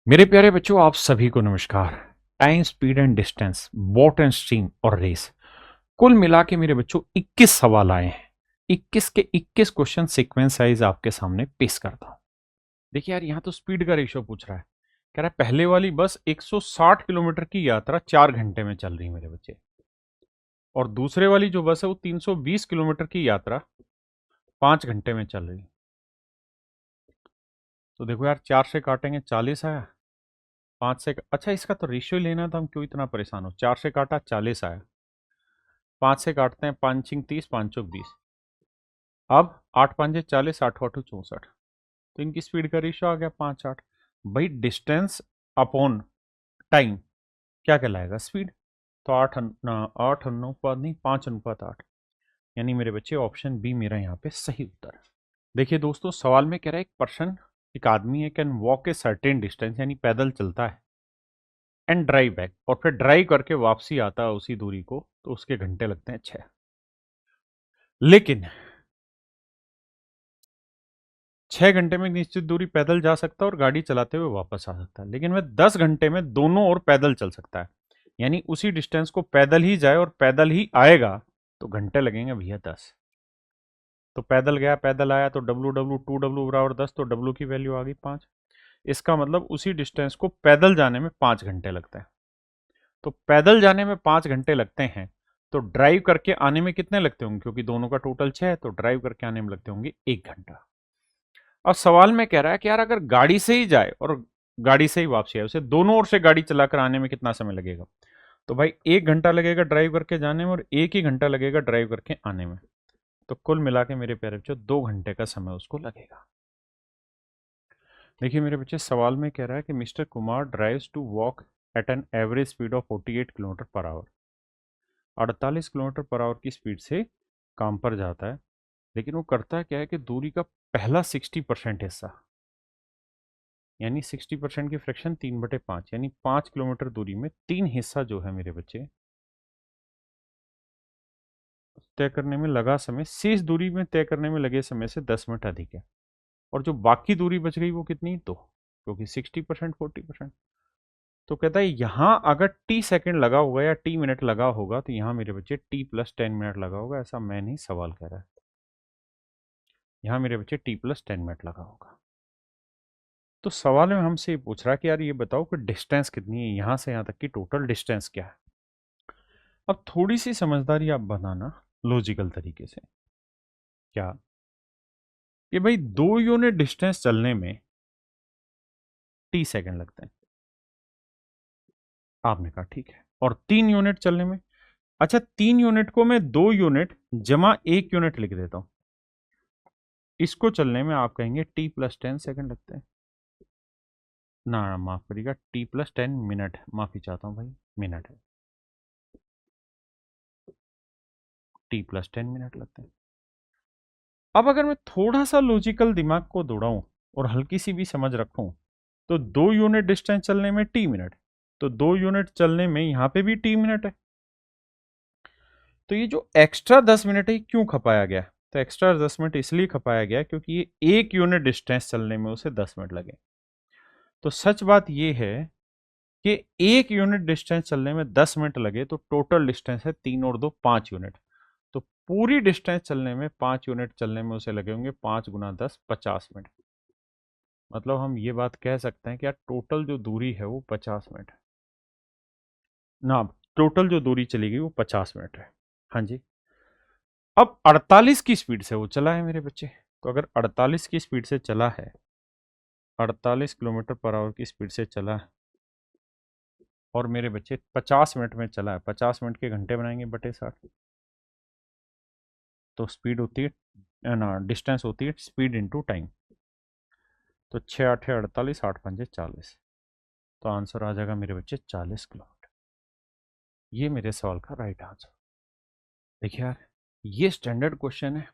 मेरे प्यारे बच्चों, आप सभी को नमस्कार। Time, speed and distance, boat and stream और रेस, कुल मिला के मेरे बच्चों 21 सवाल आए हैं। 21 के 21 क्वेश्चन सीक्वेंस साइज आपके सामने पेश करता हूं। देखिए यार, यहां तो स्पीड का रेशियो पूछ रहा है। कह रहा है पहले वाली बस 160 किलोमीटर की यात्रा 4 घंटे में चल रही है मेरे बच्चे, और दूसरे वाली जो बस है वो 320 किलोमीटर की यात्रा 5 घंटे में चल रही है। तो देखो यार, 4 से काटेंगे 40 आया, 5 से अच्छा इसका तो रेशियो लेना था, हम क्यों इतना परेशान हो। 4 से काटा 40 आया, 5 से काटते हैं, 5 छिंग 30, 5 चौक 20। अब 8 पंजे 40, 8 आठ 64। तो इनकी स्पीड का रेशियो आ गया 5:8। भाई डिस्टेंस अपॉन टाइम क्या कहलाएगा, स्पीड। तो 8 अनुपात नहीं, 5:8। यानी मेरे बच्चे ऑप्शन बी मेरा यहाँ पे सही उत्तर है। देखिए दोस्तों, सवाल में कह रहा है एक पर्सन, एक आदमी है, can walk A certain distance, यानी पैदल चलता है, एंड ड्राइव बैक, और फिर ड्राइव करके वापसी आता है उसी दूरी को, तो उसके घंटे लगते हैं 6। लेकिन 6 घंटे में निश्चित दूरी पैदल जा सकता है और गाड़ी चलाते हुए वापस आ सकता है, लेकिन वह 10 घंटे में दोनों ओर पैदल चल सकता है। यानी उसी डिस्टेंस को पैदल ही जाए और पैदल ही आएगा, तो घंटे लगेंगे भैया 10। तो पैदल गया पैदल आया, तो डब्लू डब्लू 2W बराबर 10, तो डब्लू की वैल्यू आ गई 5। इसका मतलब उसी डिस्टेंस को पैदल जाने में 5 घंटे लगते हैं। तो पैदल जाने में 5 घंटे लगते हैं, तो ड्राइव करके आने में कितने लगते होंगे, क्योंकि दोनों का टोटल 6 है, तो ड्राइव करके आने में लगते होंगे 1 घंटा। अब सवाल में कह रहा है कि यार अगर गाड़ी से ही जाए और गाड़ी से ही वापसी आए, उसे दोनों ओर से गाड़ी चलाकर आने में कितना समय लगेगा। तो भाई 1 घंटा लगेगा ड्राइव करके जाने में और 1 ही घंटा लगेगा ड्राइव करके आने में। तो कुल मिला के मेरे प्यारे बच्चों 2 घंटे का समय उसको लगेगा। देखिए मेरे बच्चे, सवाल में कह रहा है कि mister Kumar drives to walk at an average speed of 48 kilometre per hour. 48 kilometre per hour की स्पीड से काम पर जाता है, लेकिन वो करता है क्या है कि दूरी का पहला 60% हिस्सा, यानी 60% की फ्रैक्शन 3/5, यानी 5 किलोमीटर दूरी में 3 हिस्सा जो है मेरे बच्चे, तय करने में लगा समय शेष दूरी में तय करने में लगे समय से 10 मिनट अधिक है। और जो बाकी दूरी बच गई वो कितनी, तो क्योंकि 60% 40%, तो कहता है यहां अगर टी सेकंड लगा होगा या टी मिनट लगा होगा, तो यहां मेरे बच्चे T+10 मिनट लगा होगा। ऐसा मैं नहीं, सवाल कह रहा है। यहां मेरे बच्चे T+10 मिनट लगा होगा। तो सवाल में हमसे ये पूछ रहा है कि यार ये बताओ कि डिस्टेंस कितनी है, यहां से यहां तक की टोटल डिस्टेंस क्या है। अब थोड़ी सी समझदारी आप बनाना लॉजिकल तरीके से। क्या कि भाई 2 यूनिट डिस्टेंस चलने में T सेकंड लगते हैं। आपने कहा ठीक है, और 3 यूनिट चलने में, अच्छा 3 यूनिट को मैं 2 यूनिट जमा 1 यूनिट लिख देता हूं। इसको चलने में आप कहेंगे T+10 सेकंड लगते हैं। ना ना, माफ करिएगा, T+10 मिनट, माफी चाहता हूं भाई, मिनट है। T+10 मिनट लगते हैं। अब अगर मैं थोड़ा सा लॉजिकल दिमाग को दौड़ाऊं और हल्की सी भी समझ रखूं, तो 2 यूनिट डिस्टेंस चलने में T मिनट, तो 2 यूनिट चलने में यहां पे भी T मिनट है। तो ये जो एक्स्ट्रा 10 मिनट है, ये क्यों खपाया गया। तो एक्स्ट्रा 10 मिनट इसलिए खपाया गया क्योंकि ये 1 यूनिट डिस्टेंस चलने में उसे 10 मिनट लगे। तो सच बात ये है कि 1 यूनिट डिस्टेंस चलने में 10 मिनट लगे, तो टोटल डिस्टेंस है 3 और 2 5 यूनिट। तो पूरी डिस्टेंस चलने में 5 यूनिट चलने में उसे लगे होंगे 5 × 10 50 मिनट। मतलब हम ये बात कह सकते हैं कि यार टोटल जो दूरी है वो 50 मिनट है ना। टोटल जो दूरी चली गई वो 50 मिनट है। हाँ जी। अब 48 की स्पीड से वो चला है मेरे बच्चे। तो अगर 48 की स्पीड से चला है, 48 किलोमीटर पर आवर की स्पीड से चला है, और मेरे बच्चे 50 मिनट में चला है, 50 मिनट के घंटे बनाएंगे बटे 60, तो स्पीड होती है ना, डिस्टेंस होती है स्पीड इंटू टाइम। तो 6 × 8 = 48, 8 × 5 = 40। तो आंसर आ जाएगा मेरे बच्चे 40 किलोमीटर। ये मेरे सवाल का राइट आंसर। देखिए यार, ये स्टैंडर्ड क्वेश्चन है।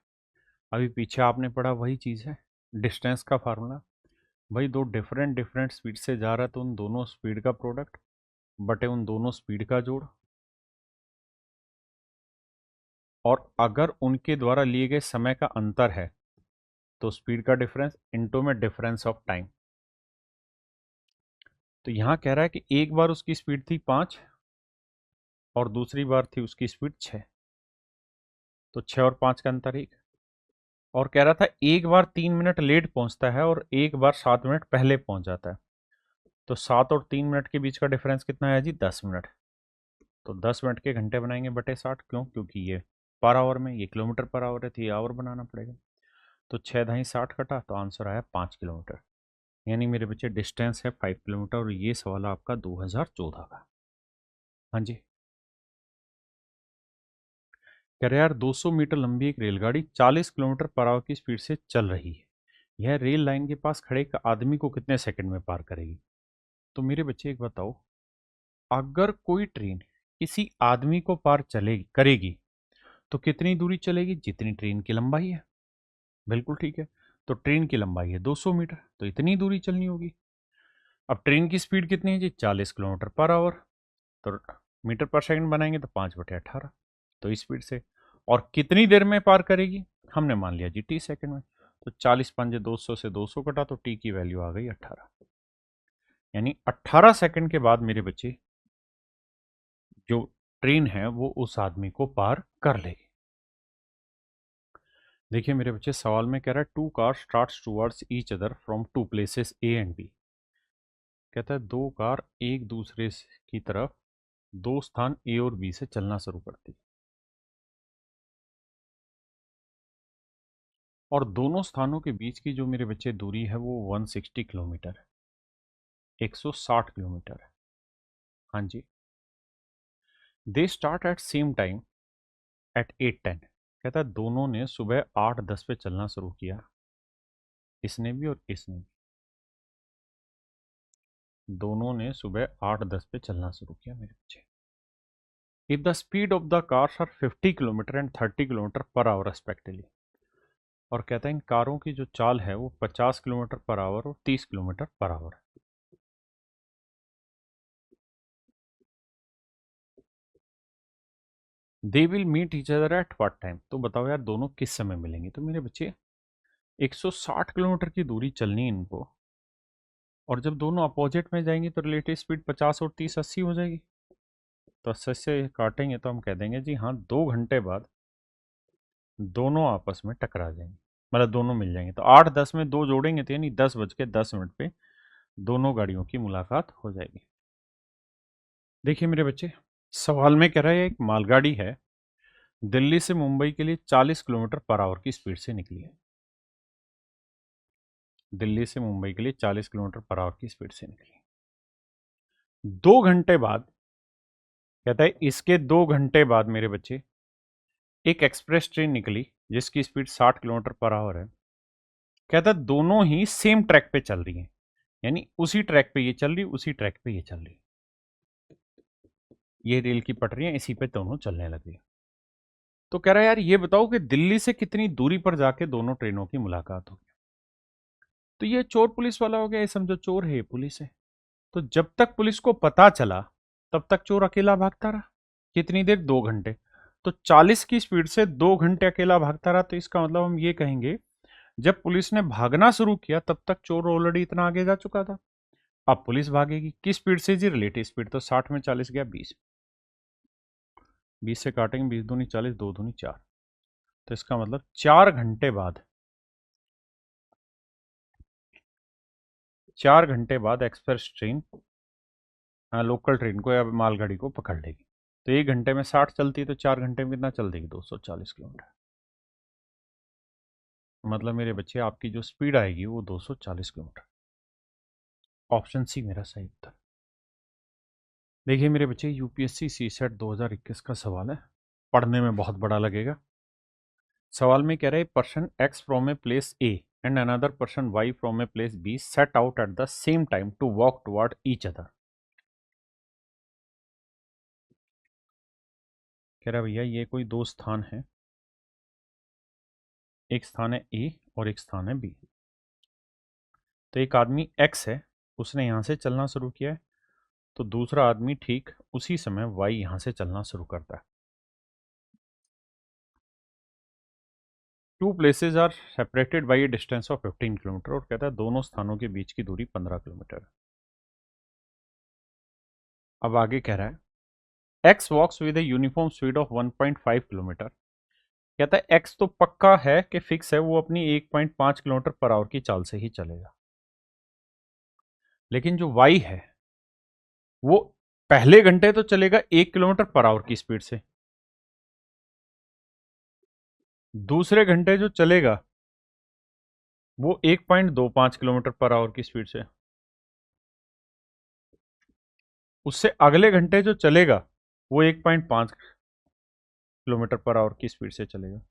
अभी पीछे आपने पढ़ा वही चीज़ है, डिस्टेंस का फार्मूला। भाई दो डिफरेंट डिफरेंट स्पीड से जा रहा है, तो उन दोनों स्पीड का प्रोडक्ट बटे उन दोनों स्पीड का जोड़, और अगर उनके द्वारा लिए गए समय का अंतर है, तो स्पीड का डिफरेंस इनटू में डिफरेंस ऑफ टाइम। तो यहाँ कह रहा है कि एक बार उसकी स्पीड थी 5 और दूसरी बार थी उसकी स्पीड 6, तो 6 और 5 का अंतर 1। और कह रहा था एक बार 3 मिनट लेट पहुंचता है और एक बार 7 मिनट पहले पहुंच जाता है। तो 7 और 3 मिनट के बीच का डिफरेंस कितना है जी? 10 मिनट। तो 10 मिनट के घंटे बनाएंगे बटे 60, क्यों? क्योंकि ये पर आवर में, ये किलोमीटर पर आवर है, तो ये आवर बनाना पड़ेगा। तो 6×10 = 60 कटा, तो आंसर आया 5 किलोमीटर। यानी मेरे बच्चे डिस्टेंस है 5 किलोमीटर। और ये सवाल आपका 2014 का। हाँ जी। कह रहे यार 200 मीटर लंबी एक रेलगाड़ी 40 किलोमीटर पर आवर की स्पीड से चल रही है। यह रेल लाइन के पास खड़े एक आदमी को कितने सेकंड में पार करेगी? तो मेरे बच्चे एक बताओ, अगर कोई ट्रेन किसी आदमी को पार चलेगी करेगी तो कितनी दूरी चलेगी? जितनी ट्रेन की लंबाई है। बिल्कुल ठीक है। तो ट्रेन की लंबाई है 200 मीटर, तो इतनी दूरी चलनी होगी। अब ट्रेन की स्पीड कितनी है जी? 40 किलोमीटर पर आवर। तो मीटर पर सेकंड बनाएंगे तो 5/18, तो इस स्पीड से। और कितनी देर में पार करेगी? हमने मान लिया जी टी सेकंड में। तो 40 पंजे 200 से 200 कटा, तो टी की वैल्यू आ गई 18। यानी 18 सेकंड के बाद मेरे बच्चे जो ट्रेन है वो उस आदमी को पार कर लेगी। देखिए मेरे बच्चे, सवाल में कह रहा है 2 car starts towards each other from 2 places A and B. कहता है दो कार एक दूसरे की तरफ दो स्थान ए और बी से चलना शुरू करती, और दोनों स्थानों के बीच की जो मेरे बच्चे दूरी है वो 160 किलोमीटर है, 160 किलोमीटर है। हाँ जी। They start at same time at 8:10। कहता है दोनों ने सुबह 8:10 पे चलना शुरू किया, इसने भी और इसने भी। दोनों ने सुबह 8:10 पे चलना शुरू किया मेरे बच्चे। If the speed of the cars are 50 kilometre and 30 kilometre per hour respectively. और कहता है इन कारों की जो चाल है वो 50 किलोमीटर पर आवर और 30 किलोमीटर पर आवर है। They will meet each other at what time. तो बताओ यार दोनों किस समय मिलेंगे? तो मेरे बच्चे 160 किलोमीटर की दूरी चलनी है इनको, और जब दोनों अपोजिट में जाएंगे तो रिलेटिव स्पीड 50 और 30 80 हो जाएगी। तो 80 से काटेंगे तो हम कह देंगे जी हाँ 2 घंटे बाद दोनों आपस में टकरा जाएंगे, मतलब दोनों मिल जाएंगे। तो 8:10 में दो जोड़ेंगे तो यानी 10:10 पे दोनों गाड़ियों की मुलाकात हो जाएगी। देखिए मेरे बच्चे, सवाल में कह रहा है एक मालगाड़ी है दिल्ली से मुंबई के लिए 40 किलोमीटर पर आवर की स्पीड से निकली है। दिल्ली से मुंबई के लिए 40 किलोमीटर पर आवर की स्पीड से निकली। 2 घंटे बाद, कहता है इसके 2 घंटे बाद मेरे बच्चे एक एक्सप्रेस ट्रेन निकली जिसकी स्पीड 60 किलोमीटर पर आवर है। कहता है दोनों ही सेम ट्रैक पे चल रही हैं, यानी उसी ट्रैक पे ये चल रही, उसी ट्रैक पे ये चल रही। ये रेल की पटरियां इसी पे दोनों चलने लगी। तो कह रहा है यार ये बताओ कि दिल्ली से कितनी दूरी पर जाके दोनों ट्रेनों की मुलाकात होगी। तो ये चोर पुलिस वाला हो गया, ये समझो चोर है ये पुलिस है। तो जब तक पुलिस को पता चला तब तक चोर अकेला भागता रहा। कितनी देर? 2 घंटे। तो 40 की स्पीड से 2 घंटे अकेला भागता रहा, तो इसका मतलब हम ये कहेंगे जब पुलिस ने भागना शुरू किया तब तक चोर ऑलरेडी इतना आगे जा चुका था। अब पुलिस भागेगी किस स्पीड से जी? Relative speed. तो 60 में 40 गया 20, 20 से काटेंगे 20 दूनी 40, 2 दूनी 4। तो इसका मतलब 4 घंटे बाद, 4 घंटे बाद एक्सप्रेस ट्रेन लोकल ट्रेन को या मालगाड़ी को पकड़ लेगी। तो 1 घंटे में 60 चलती है, तो 4 घंटे में कितना चल देगी? 240 किलोमीटर। मतलब मेरे बच्चे आपकी जो स्पीड आएगी वो 240 किलोमीटर। ऑप्शन सी मेरा सही उत्तर। देखिए मेरे बच्चे, यूपीएससी सी सेट 2021 का सवाल है, पढ़ने में बहुत बड़ा लगेगा। सवाल में कह रहे हैं person X from a place A and another person Y from a place B set out at the same time to walk toward each other. कह रहा है भैया ये कोई दो स्थान है, एक स्थान है ए और एक स्थान है बी। तो एक आदमी एक्स है, उसने यहां से चलना शुरू किया है, तो दूसरा आदमी ठीक उसी समय वाई यहां से चलना शुरू करता है। Two places are separated by a distance of 15 kilometre. और कहता है दोनों स्थानों के बीच की दूरी 15 किलोमीटर है। अब आगे कह रहा है X walks with a uniform speed of 1.5 kilometre. कहता है एक्स तो पक्का है कि फिक्स है, वो अपनी 1.5 किलोमीटर पर आवर की चाल से ही चलेगा। लेकिन जो वाई है वो पहले घंटे तो चलेगा 1 किलोमीटर पर आवर की स्पीड से, दूसरे घंटे जो चलेगा वो 1.25 किलोमीटर पर आवर की स्पीड से, उससे अगले घंटे जो चलेगा वो 1.5 किलोमीटर पर आवर की स्पीड से चलेगा,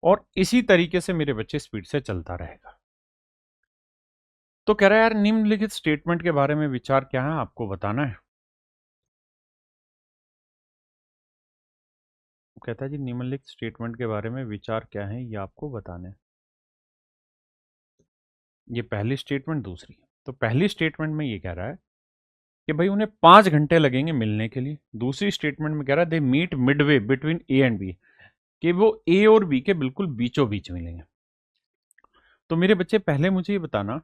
और इसी तरीके से मेरे बच्चे स्पीड से चलता रहेगा। तो कह रहा है यार निम्नलिखित स्टेटमेंट के बारे में विचार क्या है आपको बताना है। कहता है जी निम्नलिखित स्टेटमेंट के बारे में विचार क्या है ये आपको बताना है। ये पहली स्टेटमेंट, दूसरी। तो पहली स्टेटमेंट में ये कह रहा है कि भाई उन्हें 5 घंटे लगेंगे मिलने के लिए। दूसरी स्टेटमेंट में कह रहा है they meet midway between A and B, कि वो ए और बी के बिल्कुल बीचों बीच मिलेंगे। तो मेरे बच्चे पहले मुझे ये बताना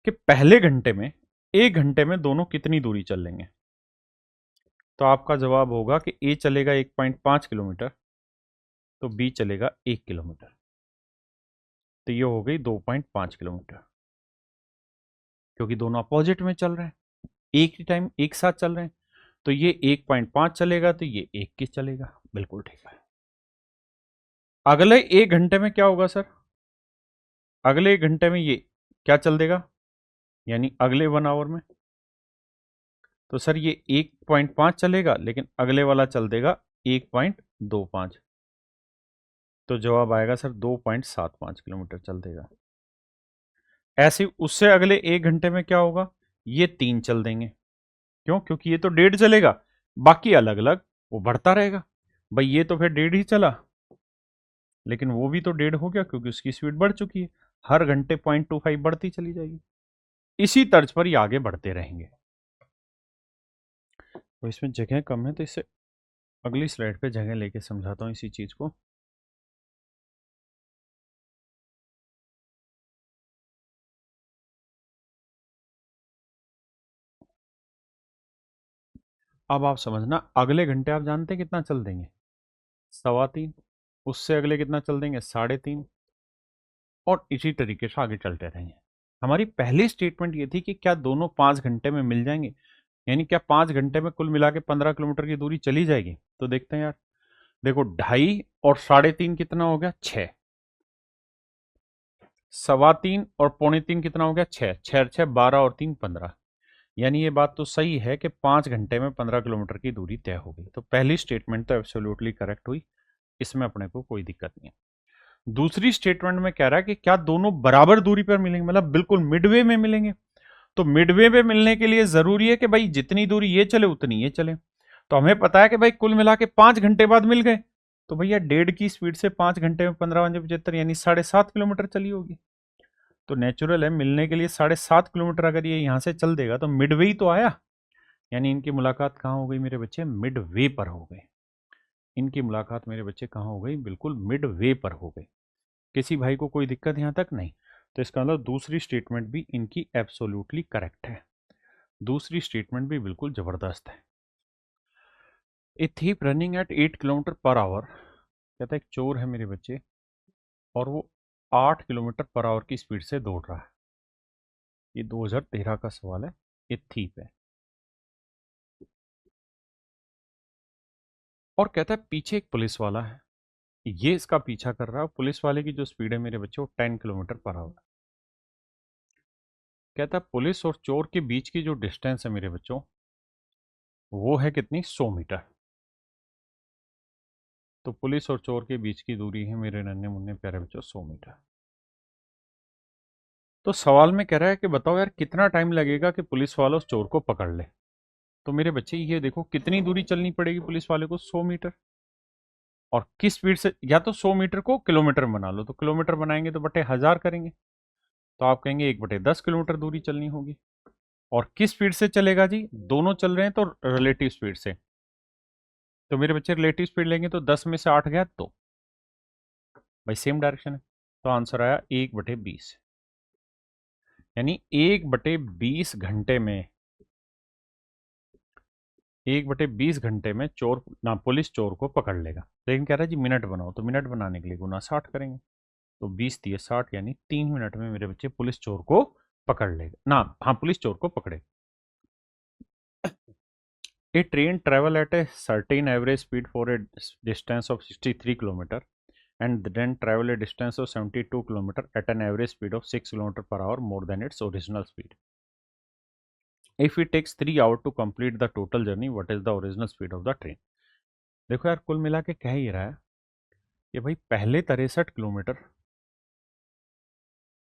कि पहले घंटे में, एक घंटे में दोनों कितनी दूरी चल लेंगे। तो आपका जवाब होगा कि ए चलेगा 1.5 किलोमीटर, तो बी चलेगा 1 किलोमीटर। तो ये हो गई 2.5 किलोमीटर, क्योंकि दोनों अपोजिट में चल रहे हैं, एक ही टाइम एक साथ चल रहे हैं। तो ये 1.5 चलेगा तो ये 1 की चलेगा, बिल्कुल ठीक है। अगले एक घंटे में क्या होगा सर? अगले एक घंटे में ये क्या चल देगा, यानी अगले 1 आवर में। तो सर ये 1.5 चलेगा, लेकिन अगले वाला चल देगा 1.25। तो जवाब आएगा सर 2.75 किलोमीटर चल देगा। ऐसे उससे अगले एक घंटे में क्या होगा, ये 3 चल देंगे। क्यों? क्योंकि ये तो 1.5 चलेगा, बाकी अलग अलग वो बढ़ता रहेगा। भाई ये तो फिर 1.5 ही चला, लेकिन वो भी तो 1.5 हो गया क्योंकि उसकी स्पीड बढ़ चुकी है। हर घंटे 0.25 बढ़ती चली जाएगी। इसी तर्ज पर ये आगे बढ़ते रहेंगे। तो इसमें जगह कम है, तो इससे अगली स्लाइड पे जगह लेके समझाता हूँ इसी चीज को। अब आप समझना, अगले घंटे आप जानते हैं कितना चल देंगे, 3.25। उससे अगले कितना चल देंगे, 3.5। और इसी तरीके से आगे चलते रहेंगे। हमारी पहली स्टेटमेंट ये थी कि क्या दोनों 5 घंटे में मिल जाएंगे, यानी क्या 5 घंटे में कुल मिला के 15 किलोमीटर की दूरी चली जाएगी। तो देखते हैं यार, देखो 2.5 और 3.5 कितना हो गया, 6। 3.25 और 3.25 कितना हो गया, 6। 6 6 12 और 3 15। यानी ये बात तो सही है कि 5 घंटे में 15 किलोमीटर की दूरी तय हो गई। तो पहली स्टेटमेंट तो एब्सोल्युटली करेक्ट हुई, इसमें अपने को कोई दिक्कत नहीं है। दूसरी स्टेटमेंट में कह रहा है कि क्या दोनों बराबर दूरी पर मिलेंगे, मतलब बिल्कुल मिडवे में मिलेंगे। तो मिडवे पे मिलने के लिए जरूरी है कि भाई जितनी दूरी ये चले उतनी ये चले। तो हमें पता है कि भाई कुल मिला के 5 घंटे बाद मिल गए, तो भैया 1.5 की स्पीड से 5 घंटे में 15 यानी 7.5 किलोमीटर चली होगी। तो नेचुरल है, मिलने के लिए 7.5 किलोमीटर अगर ये यहां से चल देगा तो मिडवे ही तो आया। यानी इनकी मुलाकात कहाँ हो गई मेरे बच्चे, मिड वे पर हो गई। इनकी मुलाकात मेरे बच्चे कहाँ हो गई, बिल्कुल मिड वे पर हो गई। किसी भाई को कोई दिक्कत यहाँ तक नहीं। तो इसका मतलब दूसरी स्टेटमेंट भी इनकी एब्सोल्युटली करेक्ट है। दूसरी स्टेटमेंट भी बिल्कुल जबरदस्त है। ए thief running at 8 kilometre per our. कहता है एक चोर है मेरे बच्चे, और वो 8 किलोमीटर पर आवर की स्पीड से दौड़ रहा है। ये 2013 का सवाल है। ये थीप है, और कहता है पीछे एक पुलिस वाला है, ये इसका पीछा कर रहा है। पुलिस वाले की जो स्पीड है मेरे बच्चे वो 10 किलोमीटर पर आवर। कहता है पुलिस और चोर के बीच की जो डिस्टेंस है मेरे बच्चों, वो है कितनी, 100 मीटर। तो पुलिस और चोर के बीच की दूरी है मेरे नन्हे मुन्ने प्यारे बच्चों 100 मीटर। तो सवाल में कह रहा है कि बताओ यार कितना टाइम लगेगा कि पुलिस वाला उस चोर को पकड़ ले। तो मेरे बच्चे ये देखो कितनी दूरी चलनी पड़ेगी पुलिस वाले को, 100 मीटर। और किस स्पीड से, या तो 100 मीटर को किलोमीटर बना लो, तो किलोमीटर बनाएंगे तो बटे 1000 करेंगे, तो आप कहेंगे 1/10 किलोमीटर दूरी चलनी होगी। और किस स्पीड से चलेगा जी, दोनों चल रहे हैं तो रिलेटिव स्पीड से। तो मेरे बच्चे रिलेटिव स्पीड लेंगे तो 10 में से 8 गया, तो भाई सेम डायरेक्शन है। तो आंसर आया 1/20। यानी 1/20 घंटे में 1/20 घंटे में चोर ना पुलिस चोर को पकड़ लेगा, लेकिन कह रहा है जी मिनट बनाओ, तो मिनट बनाने के लिए गुना 60 करेंगे। तो 20 × 60 यानी 3 मिनट में मेरे बच्चे पुलिस चोर को पकड़ लेगा ना, हाँ पुलिस चोर को पकड़े। A train travel at a certain average speed for a distance of 63 km and then travel a distance of 72 km at an average speed of 6 km per hour more than its original speed. If it takes 3 hours to complete the total journey, what is the original speed of the train? देखो यार कुल मिला के कह ही रहा है कि भाई पहले 63 किलोमीटर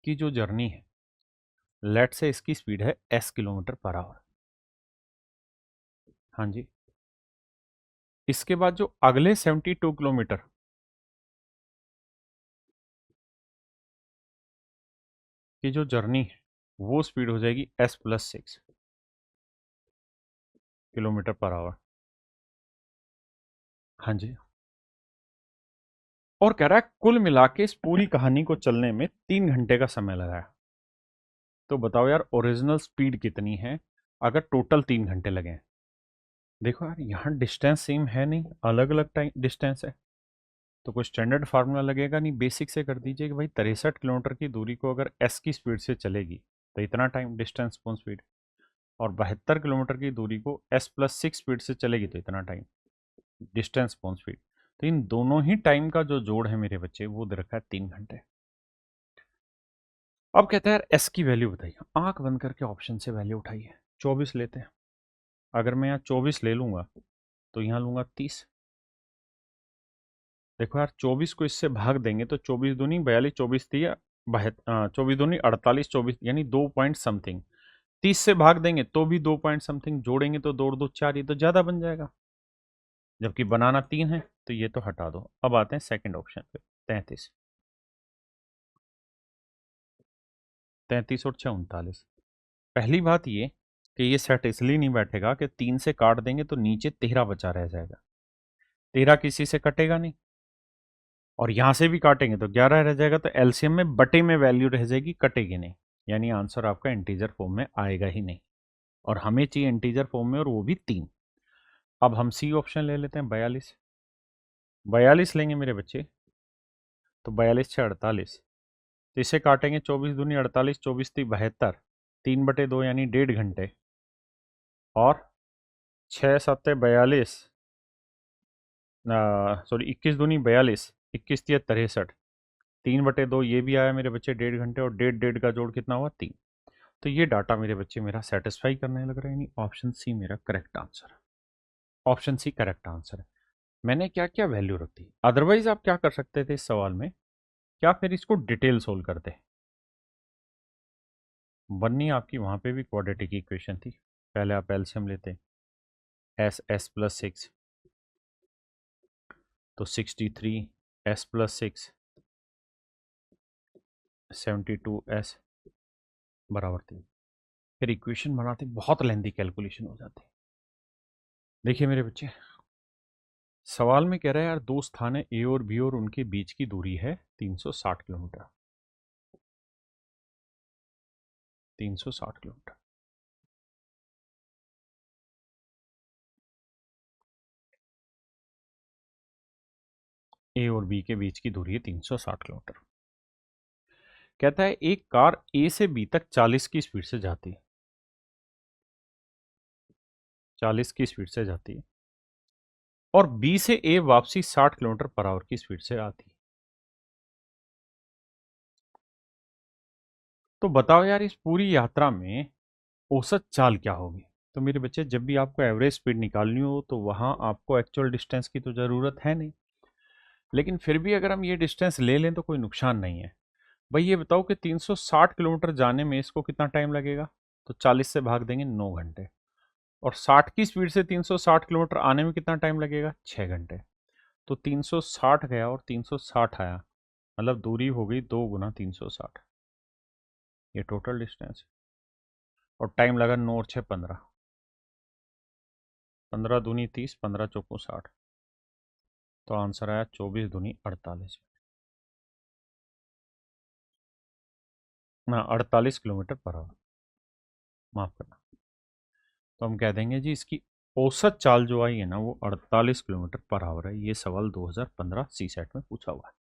की जो जर्नी है, लेट से इसकी स्पीड है s km/h। हाँ जी। इसके बाद जो अगले 72 किलोमीटर की जो जर्नी है वो स्पीड हो जाएगी s+6 km/h। हाँ जी। और कह रहा है कुल मिला के इस पूरी कहानी को चलने में 3 घंटे का समय लगा है। तो बताओ यार ओरिजिनल स्पीड कितनी है अगर टोटल 3 घंटे लगे। देखो यार यहाँ डिस्टेंस सेम है नहीं, अलग अलग टाइम डिस्टेंस है, तो कोई स्टैंडर्ड फार्मूला लगेगा नहीं। बेसिक से कर दीजिए कि भाई 63 किलोमीटर की दूरी को अगर एस की स्पीड से चलेगी तो इतना टाइम डिस्टेंस अपॉन स्पीड, और 72 किलोमीटर की दूरी को s+6 स्पीड से चलेगी तो इतना टाइम डिस्टेंस अपॉन स्पीड। तो इन दोनों ही टाइम का जो जोड़ है मेरे बच्चे वो दे रखा है 3 घंटे। अब कहते हैं यार एस की वैल्यू बताइए, आंख बंद करके ऑप्शन से वैल्यू उठाइए। 24 लेते हैं, अगर मैं यहाँ 24 ले लूंगा तो यहाँ लूंगा 30। देखो यार 24 को इससे भाग देंगे तो 24 दूनी 42, 24 थी 24 दूनी 48, 24 यानी 2 पॉइंट समथिंग। 30 से भाग देंगे तो भी 2 पॉइंट समथिंग, जोड़ेंगे तो 2 और 2 4, ये तो ज्यादा बन जाएगा, जबकि बनाना 3 है, तो ये तो हटा दो। अब आते हैं सेकंड ऑप्शन पे, 33। 33 और 6 39। पहली बात ये कि ये सेट इसलिए नहीं बैठेगा कि 3 से काट देंगे तो नीचे 13 बचा रह जाएगा, 13 किसी से कटेगा नहीं, और यहां से भी काटेंगे तो 11 रह जाएगा, तो एलसीएम में बटे में वैल्यू रह जाएगी, कटेगी नहीं, यानी आंसर आपका इंटीजर फॉर्म में आएगा ही नहीं, और हमें चाहिए इंटीजर फॉर्म में और वो भी 3। अब हम सी ऑप्शन ले लेते हैं, 42। 42 लेंगे मेरे बच्चे तो 42 6 48, तो इसे काटेंगे 24 दूनी 48, 24 थी 72, 3/2 यानी 1.5 घंटे, और 6 7 42, सॉरी 21 दूनी 42, 21 थी 63, 3/2 ये भी आया मेरे बच्चे 1.5 घंटे, और 1.5 का जोड़ कितना हुआ 3। तो ये डाटा मेरे बच्चे मेरा सेटिस्फाई करने लग रहा है, यानी ऑप्शन सी मेरा करेक्ट आंसर है। ऑप्शन सी करेक्ट आंसर है। मैंने क्या क्या वैल्यू रखी, अदरवाइज आप क्या कर सकते थे इस सवाल में, क्या फिर इसको डिटेल सोल्व करते। बननी आपकी वहां पे भी क्वाड्रेटिक इक्वेशन थी, पहले आप एलसीएम लेते, s+6, तो 63 s+6 72s बराबर 3। फिर इक्वेशन बनाते बहुत लेंथी कैलकुलेशन हो जाती। देखिए मेरे बच्चे सवाल में कह रहा है यार दो स्थान है ए और बी और उनके बीच की दूरी है 360 किलोमीटर। 360 किलोमीटर। ए और बी के बीच की दूरी है 360 किलोमीटर। कहता है एक कार ए से बी तक 40 की स्पीड से जाती है, 40 की स्पीड से जाती है, और बी से ए वापसी 60 किलोमीटर पर आवर की स्पीड से आती है। तो बताओ यार इस पूरी यात्रा में औसत चाल क्या होगी। तो मेरे बच्चे जब भी आपको एवरेज स्पीड निकालनी हो तो वहां आपको एक्चुअल डिस्टेंस की तो जरूरत है नहीं, लेकिन फिर भी अगर हम ये डिस्टेंस ले लें तो कोई नुकसान नहीं है। भाई ये बताओ कि 360 किलोमीटर जाने में इसको कितना टाइम लगेगा, तो 40 से भाग देंगे 9 घंटे, और 60 की स्पीड से 360 किलोमीटर आने में कितना टाइम लगेगा 6 घंटे। तो 360 गया और 360 आया, मतलब दूरी हो गई 2 × 360, ये टोटल डिस्टेंस, और टाइम लगा 9 और 6 15, 15 दूनी 30, 15 चौको 60, तो आंसर आया 24 दूनी 48, ना 48 किलोमीटर पर आवर, माफ करना। तो हम कह देंगे जी इसकी औसत चाल जो आई है ना वो 48 किलोमीटर पर आवर है। ये सवाल 2015 सी सेट में पूछा हुआ है।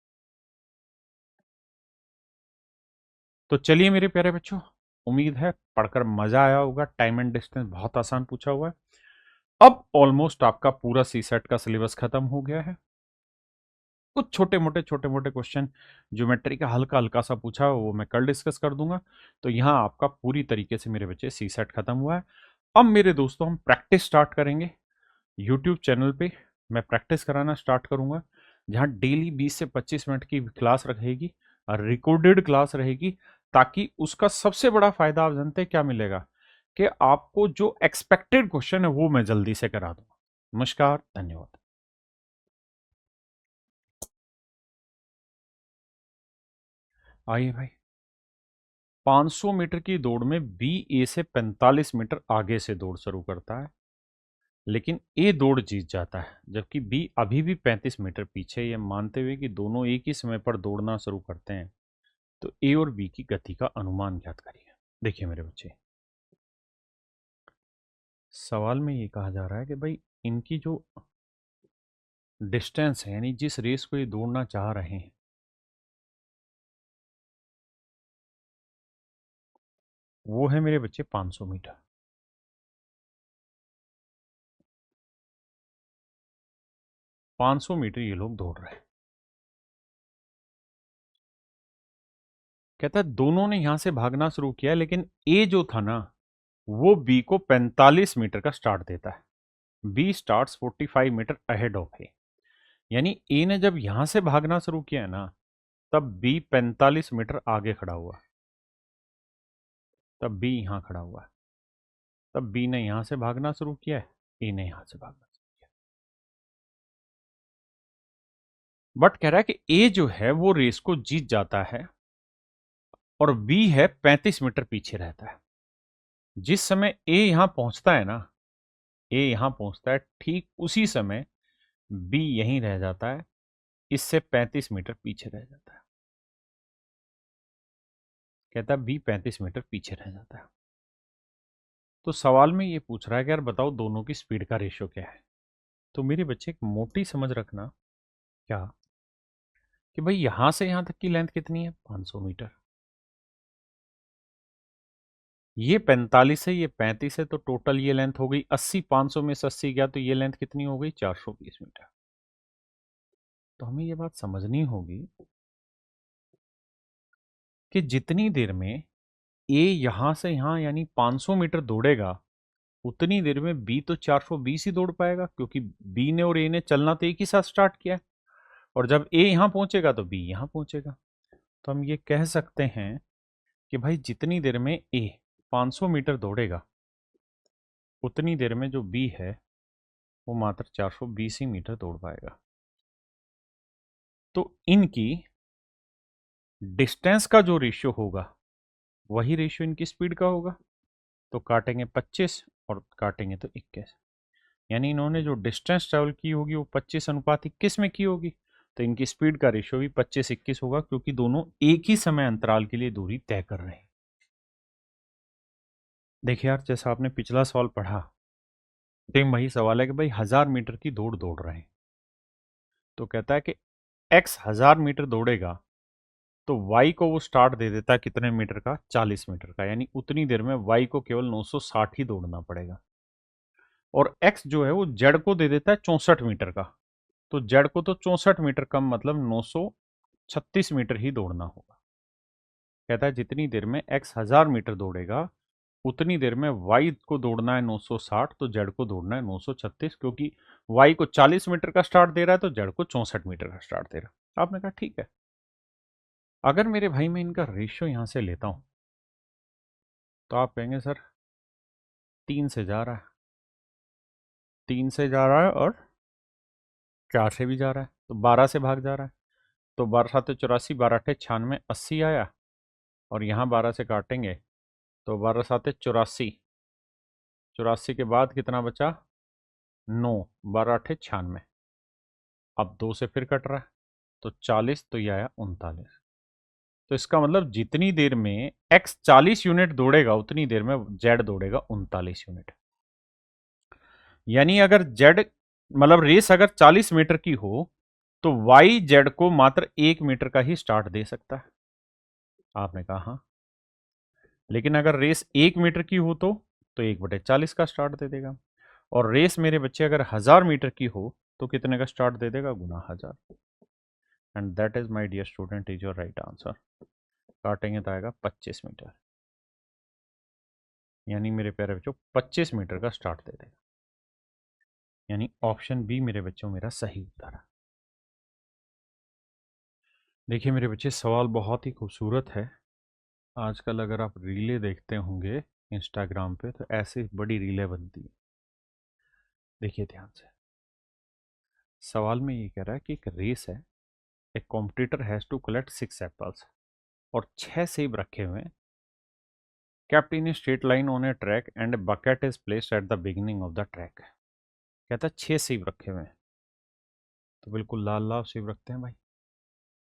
तो चलिए मेरे प्यारे बच्चों, उम्मीद है पढ़कर मजा आया होगा। टाइम एंड डिस्टेंस बहुत आसान पूछा हुआ है। अब ऑलमोस्ट आपका पूरा सी सेट का सिलेबस खत्म हो गया है। कुछ छोटे मोटे क्वेश्चन ज्योमेट्री का हल्का हल्का सा पूछा है, वो मैं कल डिस्कस कर दूंगा। तो यहाँ आपका पूरी तरीके से मेरे बच्चे सी सेट खत्म हुआ है। अब मेरे दोस्तों हम प्रैक्टिस स्टार्ट करेंगे। यूट्यूब चैनल पे मैं प्रैक्टिस कराना स्टार्ट करूंगा, जहाँ डेली 20 से 25 मिनट की क्लास रहेगी और रिकॉर्डेड क्लास रहेगी, ताकि उसका सबसे बड़ा फायदा आप जानते हैं क्या मिलेगा, कि आपको जो एक्सपेक्टेड क्वेश्चन है वो मैं जल्दी से करा दूंगा। नमस्कार, धन्यवाद। आइए भाई, 500 मीटर की दौड़ में बी ए से 45 मीटर आगे से दौड़ शुरू करता है, लेकिन ए दौड़ जीत जाता है, जबकि बी अभी भी 35 मीटर पीछे। ये मानते हुए कि दोनों एक ही समय पर दौड़ना शुरू करते हैं, तो ए और बी की गति का अनुमान ज्ञात करिए। देखिए मेरे बच्चे, सवाल में ये कहा जा रहा है कि भाई इनकी जो डिस्टेंस है, यानी जिस रेस को ये दौड़ना चाह रहे हैं, वो है मेरे बच्चे 500 मीटर। 500 मीटर ये लोग दौड़ रहे हैं। कहता है दोनों ने यहां से भागना शुरू किया, लेकिन ए जो था ना वो बी को 45 मीटर का स्टार्ट देता है। B starts 45 metre ahead of A, यानी ए ने जब यहां से भागना शुरू किया है ना, तब बी 45 मीटर आगे खड़ा हुआ। तब बी यहां खड़ा हुआ है। तब बी ने यहां से भागना शुरू किया है, ए ने यहां से भागना शुरू किया। बट कह रहा है कि ए जो है वो रेस को जीत जाता है और बी है 35 मीटर पीछे रहता है। जिस समय ए यहां पहुंचता है ना, ए यहां पहुंचता है, ठीक उसी समय बी यहीं रह जाता है, इससे 35 मीटर पीछे रह जाता है। कहता है बी 35 मीटर पीछे रह जाता है। तो सवाल में ये पूछ रहा है कि यार बताओ दोनों की स्पीड का रेशियो क्या है। तो मेरे बच्चे एक मोटी समझ रखना, क्या, कि भाई यहां से यहां तक की लेंथ कितनी है, 500 मीटर। ये 45 है, ये 35 है, तो टोटल ये लेंथ हो गई 80। 500 में से 80 गया तो ये लेंथ कितनी हो गई, 420 मीटर। तो हमें ये बात समझनी होगी कि जितनी देर में ए यहां से यहां यानी 500 मीटर दौड़ेगा, उतनी देर में बी तो 420 ही दौड़ पाएगा, क्योंकि बी ने और ए ने चलना तो एक ही साथ स्टार्ट किया है। और जब ए यहां पहुंचेगा तो बी यहां पहुंचेगा। तो हम ये कह सकते हैं कि भाई जितनी देर में ए 500 मीटर दौड़ेगा, उतनी देर में जो बी है वो मात्र 420 ही मीटर दौड़ पाएगा। तो इनकी डिस्टेंस का जो रेशियो होगा, वही रेशियो इनकी स्पीड का होगा। तो काटेंगे 25 और काटेंगे तो 21, यानी इन्होंने जो डिस्टेंस ट्रेवल की होगी वो 25:21 में की होगी। तो इनकी स्पीड का रेशियो भी 25:21 होगा, क्योंकि दोनों एक ही समय अंतराल के लिए दूरी तय कर रहे हैं। देखिए यार, जैसा आपने पिछला सवाल पढ़ा, सेम वही सवाल है कि भाई 1000 मीटर की दौड़ दौड़ रहे हैं। तो कहता है कि x 1000 मीटर दौड़ेगा, तो y को वो स्टार्ट दे देता है कितने मीटर का, 40 मीटर का, यानी उतनी देर में y को केवल 960 ही दौड़ना पड़ेगा। और x जो है वो z को दे देता है 64 मीटर का, तो z को तो 64 मीटर कम मतलब 936 मीटर ही दौड़ना होगा। कहता है जितनी देर में x 1000 मीटर दौड़ेगा, उतनी देर में y को दौड़ना है 960, तो z को दौड़ना है 936, क्योंकि y को 40 मीटर का स्टार्ट दे रहा है तो z को 64 मीटर का स्टार्ट दे रहा है। आपने कहा ठीक है। अगर मेरे भाई मैं इनका रेशियो यहां से लेता हूं, तो आप कहेंगे सर 3 से जा रहा है, 3 से जा रहा है और 4 से भी जा रहा है, तो 12 से भाग जा रहा है। तो 12×7 = 84, 12×8 = 96, 80 आया। और यहाँ 12 से काटेंगे तो 12×7 = 84, 84 के बाद कितना बचा, 9, 12×8 = 96। अब 2 से फिर कट रहा है तो 40, तो ये आया 39। तो इसका मतलब जितनी देर में x 40 यूनिट दौड़ेगा, उतनी देर में z दौड़ेगा 39 यूनिट। यानी अगर जेड मतलब रेस अगर 40 मीटर की हो तो वाई जेड को मात्र 1 मीटर का ही स्टार्ट दे सकता है। आपने कहा हाँ, लेकिन अगर रेस 1 मीटर की हो तो 1/40 का स्टार्ट दे देगा। और रेस मेरे बच्चे अगर 1000 मीटर की हो तो कितने का स्टार्ट दे देगा? गुना 1000। And that is my dear student is your right answer. काटेंगे तो आएगा 25 मीटर, यानी मेरे प्यारे बच्चों 25 मीटर का स्टार्ट दे देगा। यानी ऑप्शन बी मेरे बच्चों मेरा सही उत्तर है। देखिए मेरे बच्चे, सवाल बहुत ही खूबसूरत है। आजकल अगर आप रीलें देखते होंगे इंस्टाग्राम पे तो ऐसी बड़ी रीलें बनती हैं। देखिए ध्यान से, सवाल में ये कह रहा है कि एक रेस है, एक competitor has to collect 6 apples और 6 सेब रखे हुए हैं, kept in a straight line on a track and a bucket is placed at the beginning of the track। कहता है 6 सेब रखे हुए हैं, तो बिल्कुल लाल लाल सेब रखते हैं भाई।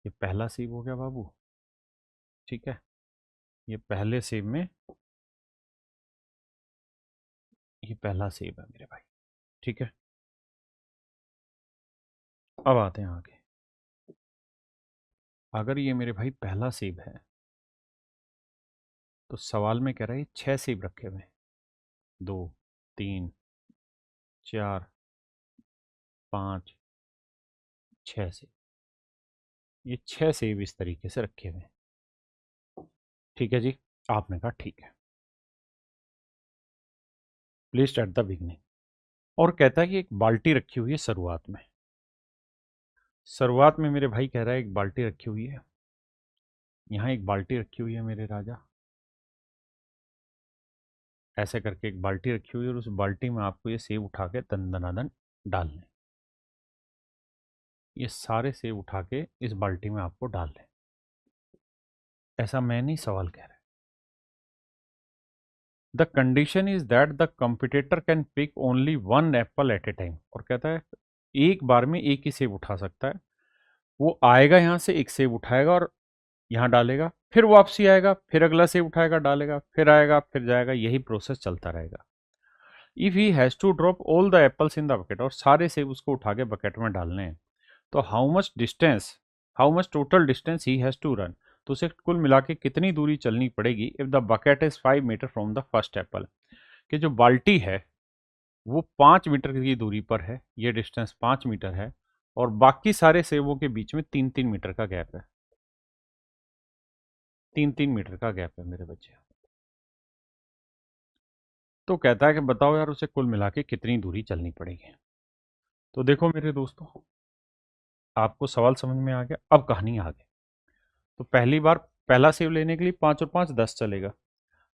ये पहला सेब हो गया बाबू, ठीक है। ये पहले सेब में ये पहला सेब है मेरे भाई, ठीक है। अब आते हैं आगे। अगर ये मेरे भाई पहला सेब है तो सवाल में कह रहा है 6 सेब रखे हुए हैं, 2, 3, 4, 5, 6 सेब। ये 6 सेब इस तरीके से रखे हुए हैं, ठीक है जी। आपने कहा ठीक है, प्लेस्ड एट द बिगनिंग। और कहता है कि एक बाल्टी रखी हुई है शुरुआत में। शुरुआत में मेरे भाई कह रहा है एक बाल्टी रखी हुई है, यहाँ एक बाल्टी रखी हुई है मेरे राजा। ऐसे करके एक बाल्टी रखी हुई है और उस बाल्टी में आपको ये सेब उठा के दन दनादन डालने। ये सारे सेब उठा के इस बाल्टी में आपको डालने। ऐसा मैं नहीं, सवाल कह रहा है। The condition is that the competitor can pick only 1 apple at a time. और कहता है एक बार में एक ही सेब उठा सकता है। वो आएगा यहाँ से एक सेब उठाएगा और यहाँ डालेगा, फिर वापसी आएगा, फिर अगला सेब उठाएगा डालेगा, फिर आएगा फिर जाएगा, यही प्रोसेस चलता रहेगा। If he has to drop all the apples in the bucket, और सारे सेब उसको उठा के बकेट में डालने हैं, तो how much total distance he has to run. तो उसे कुल मिला के कितनी दूरी चलनी पड़ेगी if the bucket is 5 metre from the first apple. कि जो बाल्टी है वो 5 मीटर की दूरी पर है, ये डिस्टेंस 5 मीटर है, और बाकी सारे सेबों के बीच में 3-3 मीटर का गैप है। 3-3 मीटर का गैप है मेरे बच्चे। तो कहता है कि बताओ यार उसे कुल मिला के कितनी दूरी चलनी पड़ेगी। तो देखो मेरे दोस्तों, आपको सवाल समझ में आ गया, अब कहानी आगे। तो पहली बार पहला सेव लेने के लिए 5 और 5 10 चलेगा,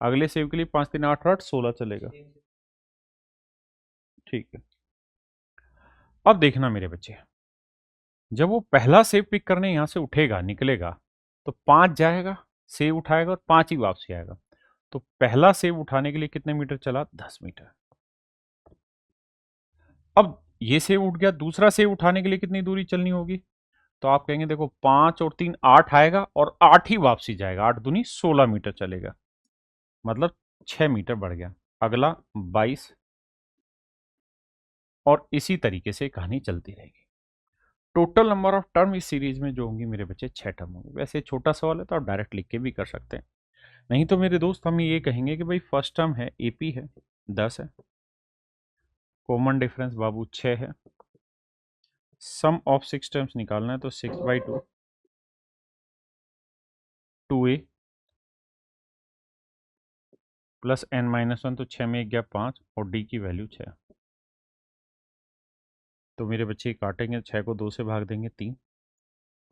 अगले सेव के लिए 5 3 8 8 16 चलेगा, ठीक है। अब देखना मेरे बच्चे, जब वो पहला सेव पिक करने यहां से उठेगा निकलेगा तो 5 जाएगा, सेव उठाएगा और 5 ही वापसी आएगा। तो पहला सेव उठाने के लिए कितने मीटर चला? 10 मीटर। अब ये सेव उठ गया, दूसरा सेव उठाने के लिए कितनी दूरी चलनी होगी? तो आप कहेंगे देखो 5 और 3 8 आएगा और 8 ही वापसी जाएगा, 8 दूनी 16 मीटर चलेगा, मतलब 6 मीटर बढ़ गया। अगला 22, और इसी तरीके से कहानी चलती रहेगी। टोटल नंबर ऑफ टर्म इस सीरीज में जो होंगी मेरे बच्चे 6 टर्म होंगे। वैसे छोटा सवाल है तो आप डायरेक्ट लिख के भी कर सकते हैं, नहीं तो मेरे दोस्त हम ये कहेंगे कि भाई फर्स्ट टर्म है एपी है 10 है, कॉमन डिफरेंस बाबू 6 है, सम ऑफ 6 टर्म्स निकालना है तो 6/2 2a प्लस n-1, तो 6 में 1 गया 5 और d की वैल्यू 6। तो मेरे बच्चे काटेंगे, 6 को 2 से भाग देंगे 3,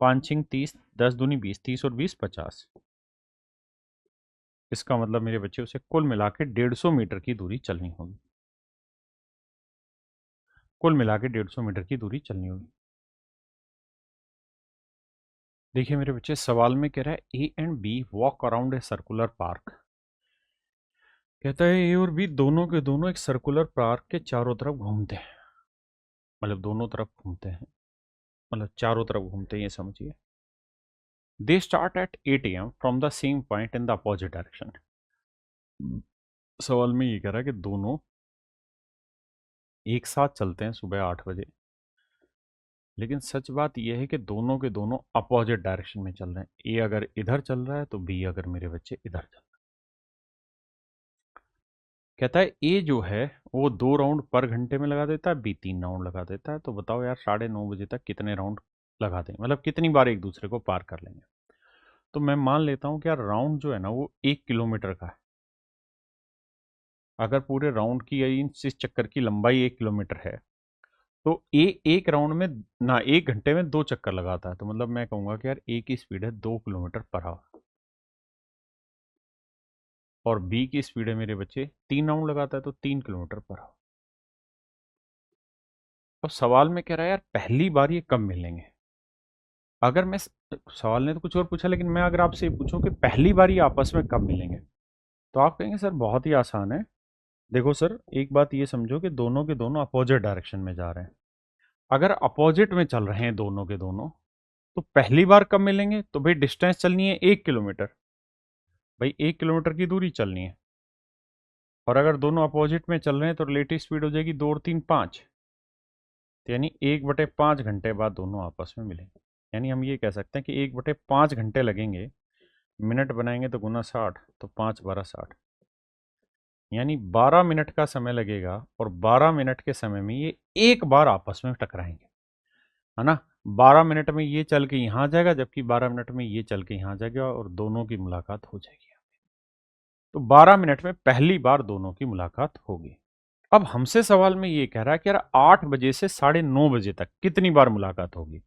5 6 30, 10 दूनी 20, 30 और 20 50। इसका मतलब मेरे बच्चे उसे कुल मिला के 150 मीटर की दूरी चलनी होगी। कुल मिला के 150 मीटर की दूरी चलनी होगी। देखिए मेरे बच्चे, सवाल में कह रहा है A and B walk around a circular park. कहता है ए और बी दोनों के दोनों एक सर्कुलर पार्क के चारों तरफ घूमते हैं, मतलब दोनों तरफ घूमते हैं, मतलब चारों तरफ घूमते हैं, ये समझिए। दे start eight 8 AM from the same point in the opposite direction. सवाल में ये कह रहा है कि दोनों एक साथ चलते हैं सुबह 8 बजे, लेकिन सच बात यह है कि दोनों के दोनों अपोजिट डायरेक्शन में चल रहे हैं। ए अगर इधर चल रहा है तो बी अगर मेरे बच्चे इधर चल रहे हैं। कहता है ए जो है वो 2 राउंड पर घंटे में लगा देता है, बी 3 राउंड लगा देता है। तो बताओ यार 9:30 बजे तक कितने राउंड लगा देंगे, मतलब कितनी बार एक दूसरे को पार कर लेंगे। तो मैं मान लेता हूं कि यार राउंड जो है ना वो 1 किलोमीटर का है। अगर पूरे राउंड की इस चक्कर की लंबाई 1 किलोमीटर है तो ए एक राउंड में ना 1 घंटे में 2 चक्कर लगाता है। तो मतलब मैं कहूंगा कि यार ए की स्पीड है 2 किलोमीटर पर आवर और बी की स्पीड है मेरे बच्चे 3 राउंड लगाता है तो 3 किलोमीटर पर आवर। अब सवाल में कह रहा है यार पहली बार ये कब मिलेंगे। अगर मैं सवाल ने तो कुछ और पूछा, लेकिन मैं अगर आपसे ये पूछूं कि पहली बार ये आपस में कब मिलेंगे, तो आप कहेंगे सर बहुत ही आसान है। देखो सर एक बात ये समझो कि दोनों के दोनों अपोजिट डायरेक्शन में जा रहे हैं। अगर अपोजिट में चल रहे हैं दोनों के दोनों, तो पहली बार कब मिलेंगे, तो भाई डिस्टेंस चलनी है 1 किलोमीटर। भाई 1 किलोमीटर की दूरी चलनी है, और अगर दोनों अपोजिट में चल रहे हैं तो रिलेटिव स्पीड हो जाएगी 2 और 3 5। तो यानी 1/5 घंटे बाद दोनों आपस में मिलेंगे। यानी हम ये कह सकते हैं कि 1/5 घंटे लगेंगे। मिनट बनाएंगे तो गुना 60, तो 5×12 = 60। यानी 12 मिनट का समय लगेगा, और 12 मिनट के समय में ये एक बार आपस में टकराएंगे, है ना। 12 मिनट में ये चल के यहाँ जाएगा, जबकि 12 मिनट में ये चल के यहाँ जाएगा, और दोनों की मुलाकात हो जाएगी। तो 12 मिनट में पहली बार दोनों की मुलाकात होगी। अब हमसे सवाल में ये कह रहा है कि यार 8 बजे से 9:30 बजे तक कितनी बार मुलाकात होगी।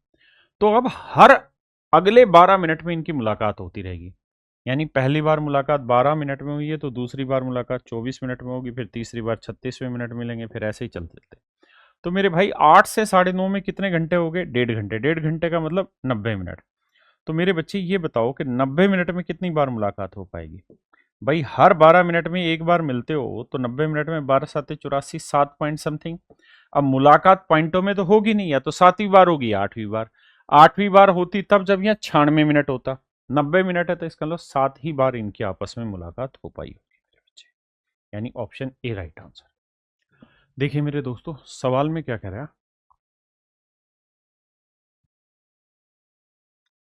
तो अब हर अगले 12 मिनट में इनकी मुलाकात होती रहेगी। यानी पहली बार मुलाकात 12 मिनट में हुई है तो दूसरी बार मुलाकात 24 मिनट में होगी, फिर तीसरी बार 36वें मिनट मिलेंगे, फिर ऐसे ही चलते चलते। तो मेरे भाई 8 से 9:30 में कितने घंटे हो गए, 1.5 घंटे। 1.5 घंटे का मतलब 90 मिनट। तो मेरे बच्चे ये बताओ कि 90 मिनट में कितनी बार मुलाकात हो पाएगी। भाई हर 12 मिनट में एक बार मिलते हो तो 90 मिनट में 12×7=84, 7 पॉइंट समथिंग। अब मुलाकात पॉइंटों में तो होगी नहीं, या तो 7वीं बार होगी या 8वीं बार। 8वीं बार होती तब जब यहाँ 96 मिनट होता। 90 मिनट है तो इसका मतलब 7 ही बार इनकी आपस में मुलाकात हो पाई होगी मेरे बच्चे। यानी ऑप्शन ए राइट आंसर। देखिए मेरे दोस्तों सवाल में क्या कह रहा है।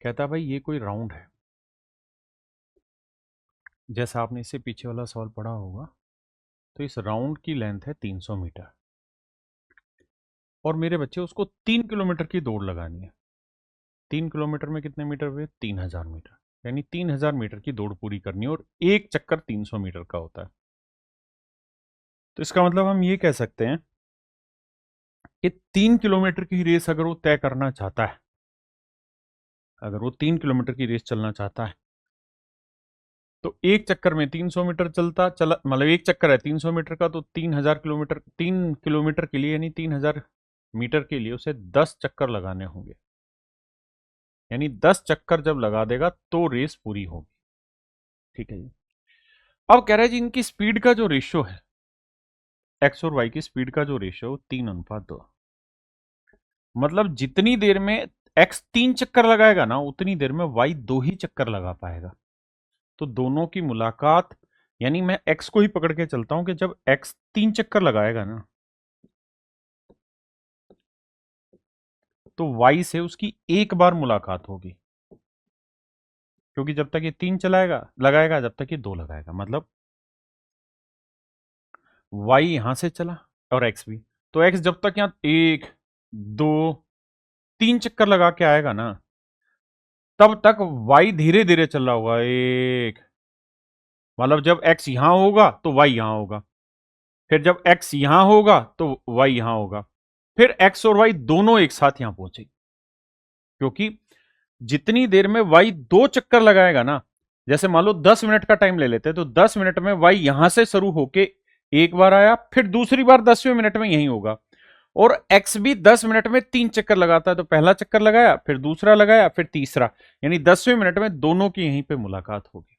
कहता भाई ये कोई राउंड है, जैसा आपने इससे पीछे वाला सवाल पढ़ा होगा। तो इस राउंड की लेंथ है 300 मीटर, और मेरे बच्चे उसको 3 किलोमीटर की दौड़ लगानी है। 3 किलोमीटर में कितने मीटर हुए, 3000 मीटर। यानी 3000 मीटर की दौड़ पूरी करनी है, और एक चक्कर 300 मीटर का होता है। तो इसका मतलब हम ये कह सकते हैं कि 3 किलोमीटर की रेस अगर वो तय करना चाहता है, अगर वो 3 किलोमीटर की रेस चलना चाहता है, तो एक चक्कर में 300 मीटर चलता चला, मतलब एक चक्कर है 300 मीटर का, तो 3000 किलोमीटर, 3 किलोमीटर के लिए यानी 3000 मीटर के लिए उसे 10 चक्कर लगाने होंगे। यानी 10 चक्कर जब लगा देगा तो रेस पूरी होगी। ठीक है जी। अब कह रहा है जी इनकी स्पीड का जो रेशियो है, एक्स और वाई की स्पीड का जो रेशियो 3:2। मतलब जितनी देर में एक्स 3 चक्कर लगाएगा ना, उतनी देर में वाई 2 ही चक्कर लगा पाएगा। तो दोनों की मुलाकात, यानी मैं एक्स को ही पकड़ के चलता हूं कि जब एक्स 3 चक्कर लगाएगा ना, तो वाई से उसकी एक बार मुलाकात होगी। क्योंकि जब तक ये 3 लगाएगा, जब तक ये 2 लगाएगा। मतलब वाई यहां से चला और एक्स भी, तो एक्स जब तक यहां 1 2 3 चक्कर लगा के आएगा ना, तब तक वाई धीरे धीरे चल रहा होगा। मतलब जब एक्स यहां होगा तो वाई यहां होगा, फिर जब एक्स यहां होगा तो वाई यहां होगा, फिर एक्स और वाई दोनों एक साथ यहां पहुंचेगी। क्योंकि जितनी देर में वाई 2 चक्कर लगाएगा ना, जैसे मान लो 10 मिनट का टाइम ले लेते हैं, तो 10 मिनट में वाई यहां से शुरू होके एक बार आया, फिर दूसरी बार 10वें मिनट में यही होगा। और एक्स भी 10 मिनट में 3 चक्कर लगाता है, तो पहला चक्कर लगाया, फिर दूसरा लगाया, फिर तीसरा। यानी 10वें मिनट में दोनों की यहीं पे मुलाकात होगी।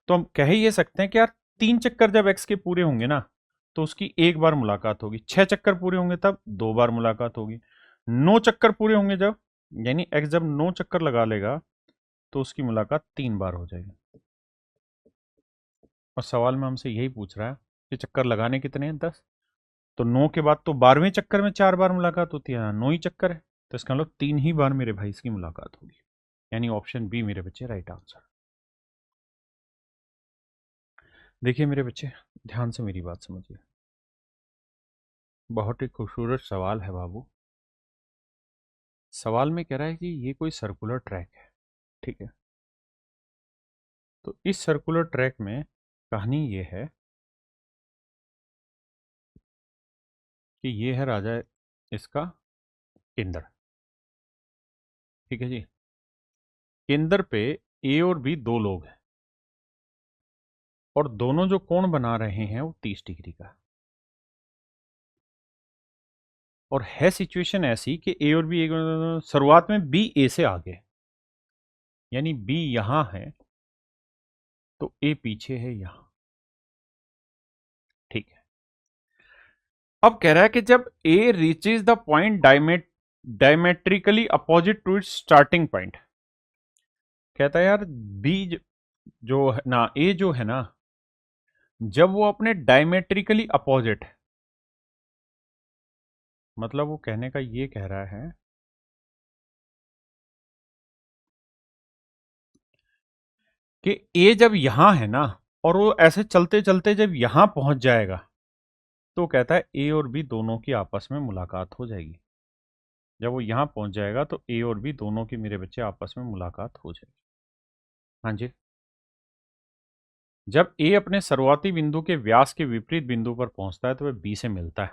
तो हम कह ही ये सकते हैं कि यार 3 चक्कर जब एक्स के पूरे होंगे ना, तो उसकी एक बार मुलाकात होगी। 6 चक्कर पूरे होंगे तब 2 बार मुलाकात होगी। 9 चक्कर पूरे होंगे जब, यानी एक्स जब 9 चक्कर लगा लेगा, तो उसकी मुलाकात 3 बार हो जाएगी। और सवाल में हमसे यही पूछ रहा है कि चक्कर लगाने कितने हैं, 10। तो 9 के बाद तो 12वें चक्कर में 4 बार मुलाकात होती है, 9 ही चक्कर है, तो इसका मतलब 3 ही बार मेरे भाई इसकी मुलाकात होगी, यानी ऑप्शन बी मेरे बच्चे राइट आंसर। देखिए मेरे बच्चे, ध्यान से मेरी बात समझिए, बहुत ही खूबसूरत सवाल है बाबू। सवाल में कह रहा है कि ये कोई सर्कुलर ट्रैक है, ठीक है। तो इस सर्कुलर ट्रैक में कहानी ये है कि ये है राजा इसका केंद्र, ठीक है जी। केंद्र पे ए और बी दो लोग हैं, और दोनों जो कोण बना रहे हैं वो 30 डिग्री का, और है सिचुएशन ऐसी कि ए और बी शुरुआत में बी ए से आगे, यानी बी यहां है तो ए पीछे है यहां, ठीक है। अब कह रहा है कि जब A reaches the point diametrically opposite to its starting point, कहता है यार बी जो है ना, ए जो है ना, जब वो अपने डायमेट्रिकली अपोजिट, मतलब वो कहने का ये कह रहा है कि ए जब यहां है ना, और वो ऐसे चलते चलते जब यहां पहुंच जाएगा, तो कहता है ए और बी दोनों की आपस में मुलाकात हो जाएगी। जब वो यहां पहुंच जाएगा तो ए और बी दोनों की मेरे बच्चे आपस में मुलाकात हो जाएगी। हाँ जी। जब ए अपने शुरुआती बिंदु के व्यास के विपरीत बिंदु पर पहुंचता है तो वह बी से मिलता है,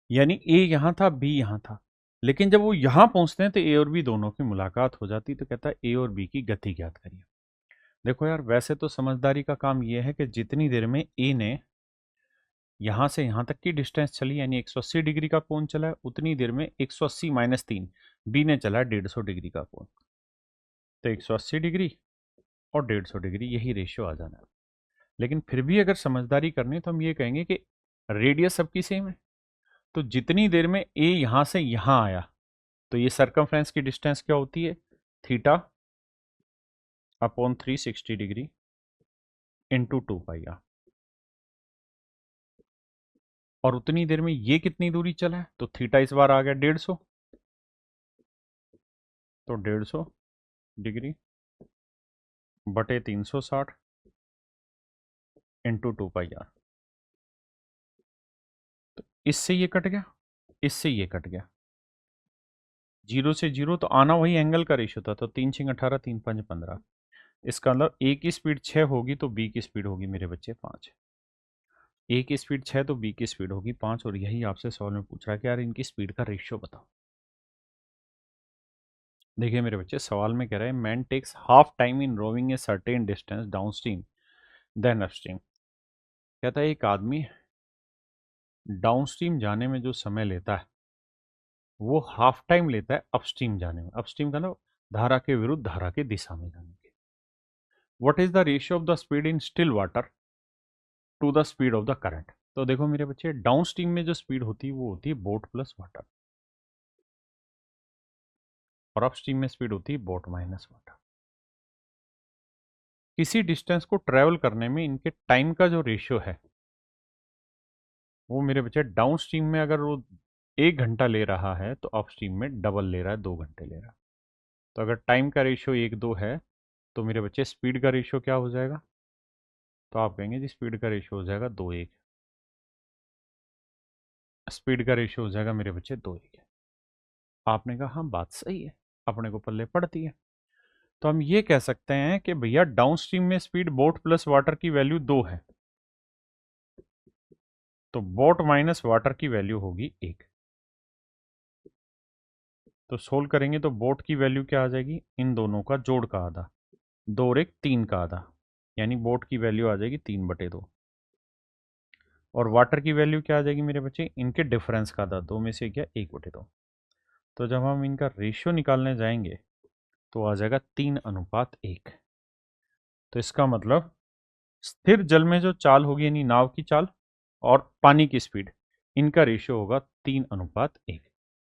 यानी ए यहां था, बी यहां था, लेकिन जब वो यहां पहुंचते हैं तो ए और बी दोनों की मुलाकात हो जाती, तो कहता है ए और बी की गति ज्ञात करिए। देखो यार, वैसे तो समझदारी का काम यह है कि जितनी देर में ए ने यहां से यहां तक की डिस्टेंस चली, यानी 180 डिग्री का कोण चला है, उतनी देर में 180 माइनस 3 बी ने चला 150 डिग्री का कोण, तो 180 डिग्री और 150 डिग्री यही रेशियो आ जाना है। लेकिन फिर भी अगर समझदारी करनी तो हम ये कहेंगे कि रेडियस सबकी सेम है, तो जितनी देर में ए यहां से यहां आया, तो ये सरकमफ्रेंस की डिस्टेंस क्या होती है, theta upon 360 degree into 2 pi r, और उतनी देर में ये कितनी दूरी चला है, तो थीटा इस बार आ गया 150, तो 150 डिग्री बटे 360 इंटू 2 पाई आर, तो इससे ये कट गया, इससे ये कट गया, जीरो से जीरो, तो आना वही एंगल का रेशियो था, तो 3×6 = 18, 3×5 = 15। इसका मतलब ए की स्पीड 6 होगी तो बी की स्पीड होगी मेरे बच्चे 5। ए की स्पीड 6 तो बी की स्पीड होगी 5, और यही आपसे सवाल में पूछ रहा है कि यार इनकी स्पीड का रेशियो बताओ। देखिए मेरे बच्चे, सवाल में कह रहे हैं man takes half time in rowing a certain distance downstream then upstream. कहता है एक आदमी डाउन स्ट्रीम जाने में जो समय लेता है वो हाफ टाइम लेता है अपस्ट्रीम जाने में। अपस्ट्रीम का ना, धारा के विरुद्ध धारा की दिशा में जाने के। What is the ratio of the speed in still water to the speed of the current. तो देखो मेरे बच्चे, डाउन स्ट्रीम में जो स्पीड होती है वो होती है बोट प्लस वाटर, और अपस्ट्रीम में स्पीड होती है बोट माइनस वाटर। किसी डिस्टेंस को ट्रेवल करने में इनके टाइम का जो रेशियो है वो मेरे बच्चे, डाउन स्ट्रीम में अगर वो 1 घंटा ले रहा है तो अपस्ट्रीम में डबल ले रहा है, 2 घंटे ले रहा है। तो अगर टाइम का रेशियो 1:2 है तो मेरे बच्चे स्पीड का रेशियो क्या हो जाएगा, तो आप कहेंगे जी स्पीड का रेशियो हो जाएगा 2:1। स्पीड का रेशियो हो जाएगा मेरे बच्चे 2:1। आपने कहा हाँ बात सही है, अपने को पल्ले पड़ती है। तो हम ये कह सकते हैं कि भैया डाउन स्ट्रीम में स्पीड बोट प्लस वाटर की वैल्यू 2 है, तो बोट माइनस वाटर की वैल्यू होगी 1। तो सोल्व करेंगे तो बोट की वैल्यू क्या आ जाएगी, इन दोनों का जोड़ का आधा, 2 और 1 3 का आधा, यानी बोट की वैल्यू आ जाएगी 3/2, और वाटर की वैल्यू क्या आ जाएगी मेरे बच्चे, इनके डिफरेंस का आधा, 2 में से क्या 1/2। तो जब हम इनका रेशियो निकालने जाएंगे तो आ जाएगा 3:1। तो इसका मतलब स्थिर जल में जो चाल होगी, यानी नाव की चाल और पानी की स्पीड, इनका रेशियो होगा 3:1।